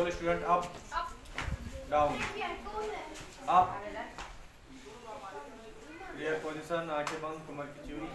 All student up down up clear position, आंखें बंद, कमर की चूड़ी।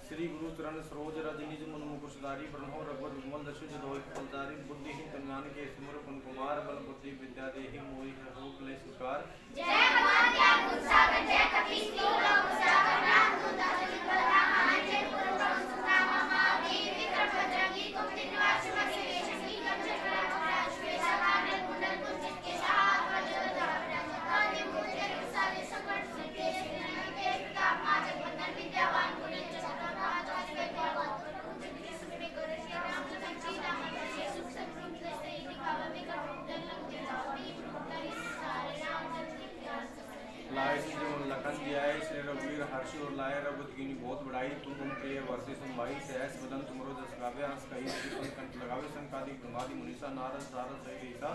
श्री गुरु चरण सरोज रज निज मन मुकुर सुधारी, ब्रह्मो रघुवर विमल दशु जदोहि फलचारी, बुद्धिहीन कल्याण के सिमर कुन कुमार, बल बुद्धि विद्या देहि मोहि हो क्लेश विकार। जय भगवान ज्ञान गुण सागर, जय कपीस तिहु लोक उजागर, नाम दूत अतुलित बल धामा, अंजनी पुर पवन सुत नामा, महावीर विक्रम बजरंगी, कुमति निवास सुमति के संगी, कंचन बराबर राज श्वेता कानन कुंडल कुंचित केशा, हाथ वज्र ध्वजा कांधे मूल जनेऊ साजे, संकट से केश विनय केश प्रताप, माजक बंधन विद्यावान गुणी चतुर, हाथ वज्र विद्यावान कुंचित केश सुनि कर श्री राम चरण सीता मन से सुख संपूर्ण से दिखावा विकट रूप धर लंके जाऊरी, करी सारे रामचंद्र लाए संजीवन लखन जियाए, श्री रघुवीर हर्षि और लाए, रघुपति कीन्ही बहुत बड़ाई, तुम के लिए वर्षे संभाई, सहस बदन तुमरो जस गावे, हंस कहि श्रीपद कंठ लगावे, संकादिक ब्रह्मादि मुनीसा, नारद सारद सहित ईसा,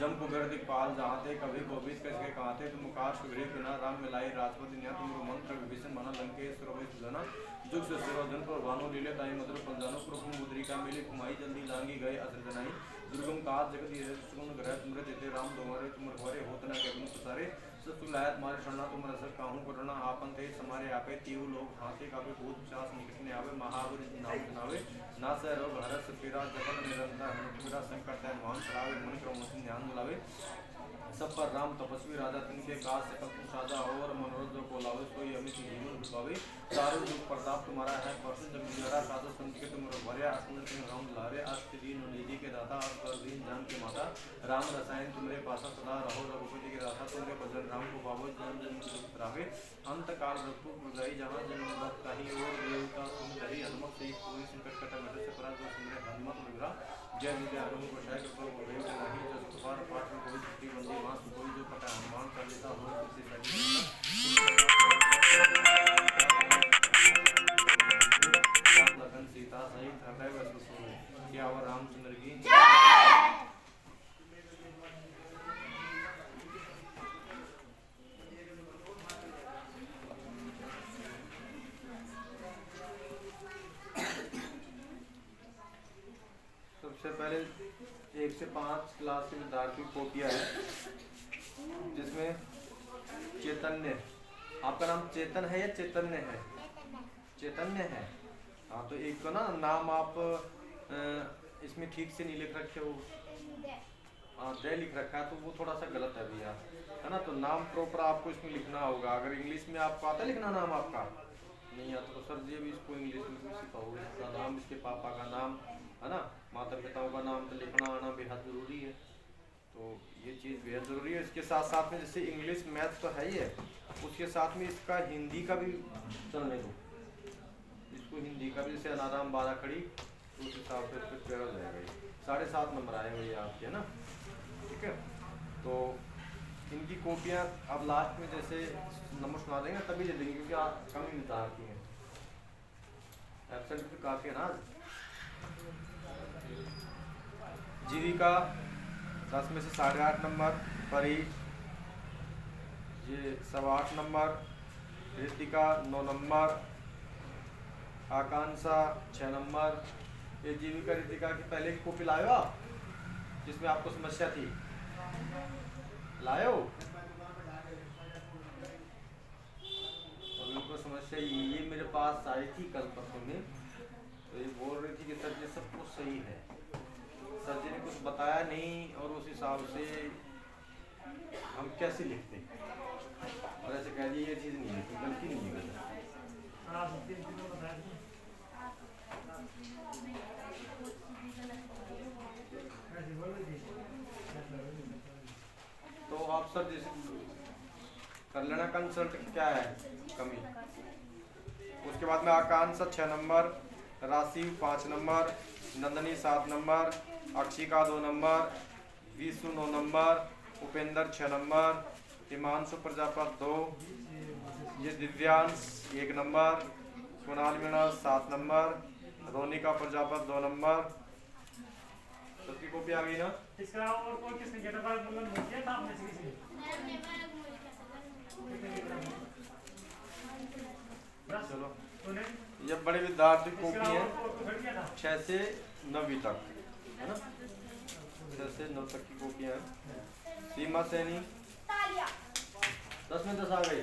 जम कुबेर दिक्पाल जहाते, कभी कोविद कसके कहाते, तुम कार सुग्रीव बिना राम मिलाई, राजपति न्या तुमरो मंत्र विभीषण मना लंकेश सुरभि सुजना, जुग सुरवधन पर भानु लीले ताई मधुर फलजानो, प्रभु मुद्रिका मिली कुमाई, जल्दी लांगी गए असर जनाई, दुर्गम काज जगत ये सुगम ग्रह तुमरे देते राम तुम्हारे तुम रघुवरे होत न केवल प्रसारे, सतु लायत मारे शरणा तुम रसक काहू करना, आपन ते समारे आपे तीव लोग हाथे कापे भूत पिशाच निकट ने आवे, महावीर नाम सुनावे, नासै रोग हरस पीरा, जपत निरंतर हनुमत वीरा, संकट है मान चढ़ावे, मन क्रम वचन ध्यान मिलावे, सब पर राम तपस्वी राजा, तिनके काज सकल तुम साजा, और मनोरथ जो को लावे, सोई अमित जीवन पावे, चारों युग प्रताप तुम्हारा है, परसुन जग निहारा, साधु संत के तुम रघुवरे, असुर सिंह राम दुलारे, अष्ट दीन निधि के दाता, असवर दीन जान के माता, राम रसायन तुमरे पासा सदा रहो, रघुपति के दाता तुमरे भजन राम को पावो, जन्म जन्म दुख रावे, अंत काल रघुपुर पुरजाई, जहाँ जन्म मत कहीं और देवता तुम कही, हनुमत से कोई संकट कटा मिटे से परा, जो सुमरे हनुमत विग्रह, जय विजय हनुमत बचाए कृपा को देव नहीं, जो सुपार पाठ में कोई छुट्टी बंदी मास कोई जो पटा हनुमान कर लेता हो, किसी लखन सीता सहित हृदय वसु सोए, क्या वर रामचंद्र की सबसे पहले 1 से 5 क्लास के विद्यार्थी कॉपियाँ है, जिसमें चैतन्य, आपका नाम चेतन है या चैतन्य है? चैतन्य है। हाँ, तो एक तो ना नाम आप इसमें ठीक से नहीं लिख रखे हो, हाँ दे लिख रखा है, तो वो थोड़ा सा गलत है भैया, है ना। तो नाम प्रॉपर आपको इसमें लिखना होगा। अगर इंग्लिश में आपको आता है लिखना नाम आपका नहीं आता तो सर जी अभी इसको इंग्लिश में भी सिखाओगे, इसका नाम, इसके पापा का नाम, है ना, माता पिताओं का नाम तो लिखना आना बेहद ज़रूरी है। तो ये चीज़ बेहद ज़रूरी है। इसके साथ साथ में जैसे इंग्लिश मैथ तो है ही है, उसके साथ में इसका हिंदी का भी चलने दो, इसको हिंदी का भी, जैसे अनाराम बारा खड़ी, तो उस हिसाब से फिर प्यारा हो जाएगा। 7.5 नंबर आए हुए आपके, है ना, ठीक है। तो इनकी कॉपियाँ अब लास्ट में जैसे नंबर सुना देंगे तभी दे देंगे, क्योंकि आप कम ही मिलता आती हैं, एब्सेंट तो काफ़ी है ना। जीविका 10 में से 8.5 नंबर, परी ये 8.25 नंबर, ऋतिका 9 नंबर, आकांक्षा 6 नंबर। ये जीविका ऋतिका की पहले की कॉपी लाए हो आप, जिसमें आपको समस्या थी, लाए हो? और उनको समस्या ये मेरे पास आई थी कल परसों में, तो ये बोल रही थी कि सर जी सब कुछ सही है, सर जी ने कुछ बताया नहीं और उस हिसाब से हम कैसे लिखते, और ऐसे कह दिए ये चीज़ नहीं है, तो गलती नहीं है। तो आप सर जैसे कर लेना कंसल्ट क्या है कमी। उसके बाद में Akanksha 6 number, Rashiv 5 number, Nandini 7 number, Akshika 2 number, Vishnu 9 number, Upendra 6 number, Himanshu Prajapat 2, ये Divyansh 1 number, Kunal Meena 7 number, Ronika Prajapat 2 number. सबकी कॉपी आ गई ना? इसका और कोई किसने गेट पर मुल्लन बोल दिया था आपने किसी चलो ये बड़े विद्यार्थी कॉपी है 6 से 9वीं तक, है ना। 6 से 9 तक की कॉपियाँ हैं। सीमा सैनी 10 में 10 आ गई।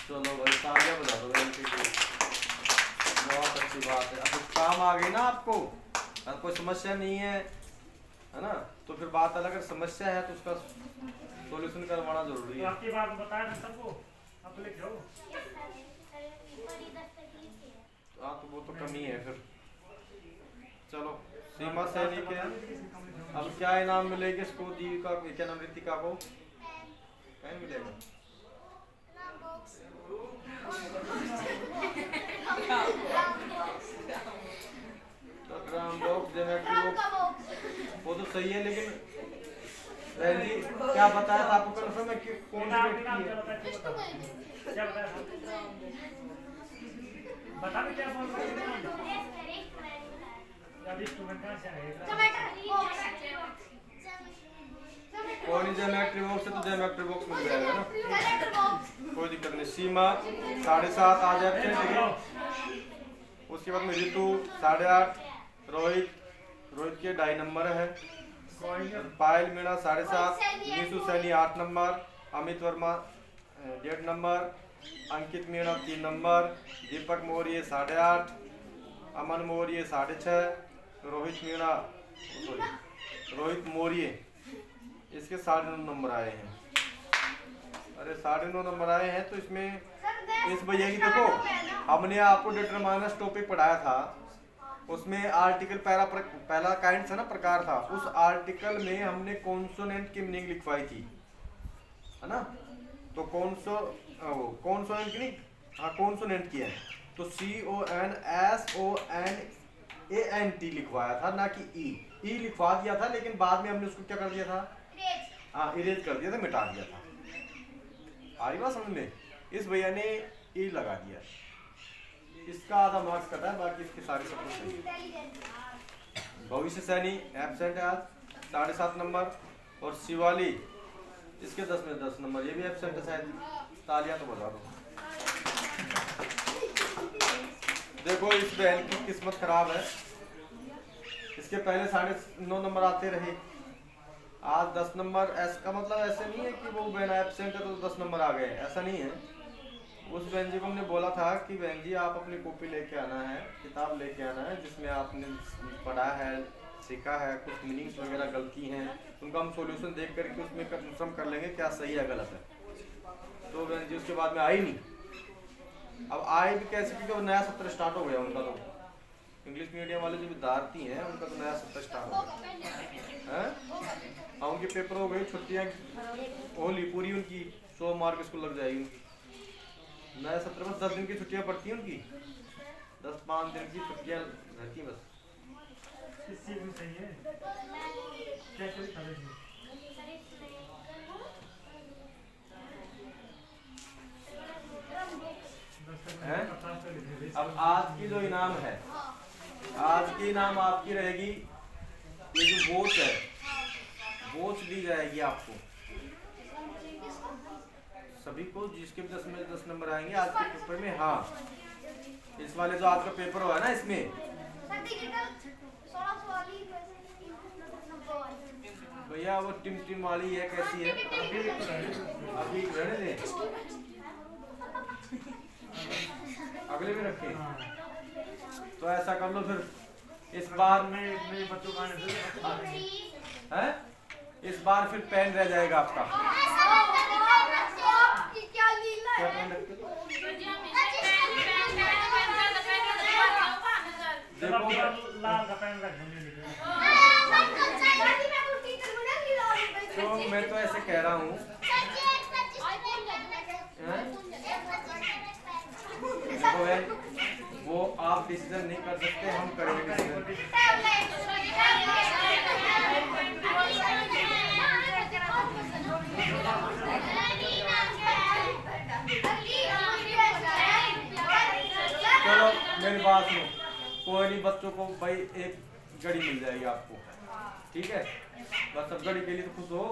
चलो भाई तालियां बजा दो इनके लिए, बहुत अच्छी बात है। अब काम आ गई ना आपको, अगर कोई समस्या नहीं है ना, तो फिर बात अलग, अगर समस्या है तो उसका सॉल्यूशन करवाना जरूरी तो है। आपकी बात बताया था सबको, आप लिखो। हाँ तो वो तो कमी है फिर। चलो सीमा सैनी के अब क्या इनाम मिलेगा इसको, दीपिका क्या नाम, ऋतिका को क्या मिलेगा? तो ड्राम बॉक्स, ज्योमेट्री बॉक्स वो तो सही है, लेकिन बहन जी क्या बताया था आपको कंफर्म है कि कौन सी व्यक्ति है? क्या बताया था? बता भी क्या बोल रहे हैं? अभी स्टूडेंट कहाँ से आएगा? कोई नहीं, ज्योमेट्री बॉक्स है तो ज्योमेट्री बॉक्स मिल जाएगा ना, कोई दिक्कत नहीं। सीमा 7:30 आ जाते हैं। उसके बाद में ऋतु 8:30, रोहित के 2.5 नंबर है, पायल मीणा 7:30, नीशु सैनी 8 नंबर, अमित वर्मा 1.5 नंबर, अंकित मीणा 3 नंबर, दीपक मौर्य 8:30, अमन मौर्य 6:30, रोहित मौर्य इसके 9.5 नंबर आए हैं। अरे 9.5 नंबर आए हैं तो इसमें इस भैया की देखो, हमने आपको डिटरमाइनस टॉपिक पढ़ाया था, उसमें आर्टिकल पहला काइंड था ना, प्रकार था, उस आर्टिकल में हमने कॉन्सोनेंट की मीनिंग लिखवाई थी, है ना। तो कॉन्सोनेंट की नहीं, हाँ कॉन्सोनेंट की है, तो CONSONANT लिखवाया था, ना कि ई लिखवा दिया था, लेकिन बाद में हमने उसको क्या कर दिया था, हाँ इरेज कर दिया था, मिटा दिया था। आ रही बात समझ में? इस भैया ने ई लगा दिया, इसका आधा मार्क्स कटा है, बाकी इसके सारे सब कुछ सही है। भविष्य सैनी एब्सेंट है आज 7.5 नंबर, और शिवाली इसके 10 में 10 नंबर, ये भी एब्सेंट है शायद। तालियां तो बजा दो। देखो इस बहन की किस्मत खराब है, इसके पहले 9.5 नंबर आते रहे, आज 10 नंबर। का मतलब ऐसे नहीं है कि वो बहन एब्सेंट है तो 10 नंबर आ गए, ऐसा नहीं है। उस बहन जी को हमने बोला था कि बहन जी आप अपनी कॉपी लेके आना है, किताब लेके आना है, जिसमें आपने पढ़ा है, सीखा है, कुछ मीनिंग्स वगैरह गलती हैं, उनका हम सॉल्यूशन देख करके उसमें कंफर्म कर लेंगे क्या सही है गलत है। तो बहन जी उसके बाद में आई नहीं। अब आए भी कैसे, क्योंकि नया सत्र स्टार्ट हो गया उनका, तो इंग्लिश मीडियम वाले जो विद्यार्थी हैं उनका तो नया सत्र स्टार्ट हो गया है। हाँ उनके पेपर हो गए, छुट्टियाँ होली पूरी उनकी, 100 मार्क इसको लग जाएगी उनकी। नया सत्र में 10 दिन की छुट्टियाँ पड़ती हैं उनकी, 10-5 दिन की छुट्टियाँ रहती बस। इस चीज में सही है क्या चीज है? अब आज की जो इनाम है, आज की इनाम आपकी रहेगी, ये जो वोच है, वोच दी जाएगी आपको सभी को, जिसके भी 10 में 10 नंबर आएंगे आज के पेपर में। हाँ इस वाले जो आपका पेपर हुआ है ना, इसमें भैया वो टिम वाली है, कैसी है अभी रहने दें, अगले में रखें। तो ऐसा कर लो फिर, इस बार में बच्चों का है, इस बार फिर पेन रह जाएगा आपका। क्या पेन रखते? देखो लाल का पेन रख देंगे। तो मैं तो ऐसे कह रहा हूँ, वो आप डिसीजन नहीं कर सकते, हम करेंगे डिसीजन। चलो मेरी बात सुनो, कोई नहीं, बच्चों को भाई एक घड़ी मिल जाएगी आपको, ठीक है, बस अब घड़ी के लिए तो खुश हो।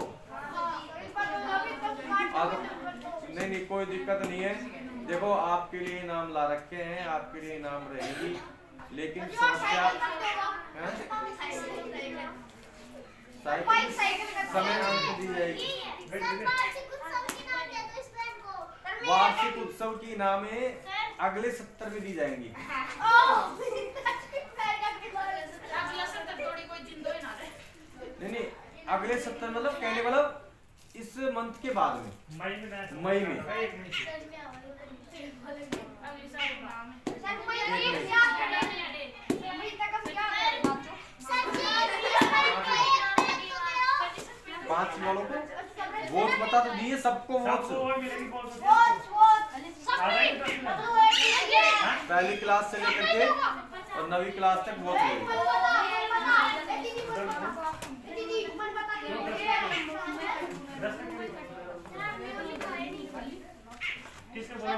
नहीं कोई दिक्कत नहीं है। देखो आपके लिए इनाम ला रखे हैं, आपके लिए इनाम रहेगी, लेकिन साहित्य समय अंक दी जाएगी। वार्षिक वार्षिक उत्सव की इनामें अगले सत्र में दी जाएंगी। नहीं नहीं, अगले सत्र मतलब कहने मतलब इस मंथ के बाद में, मई में मई में। एक मिनट पांच वालों को वोट बता तो दिए, सबको सबको वोट और मिलेगी बहुत पहली क्लास से लेकर के और 9वीं क्लास तक वोट मिलेगी। किसने बोला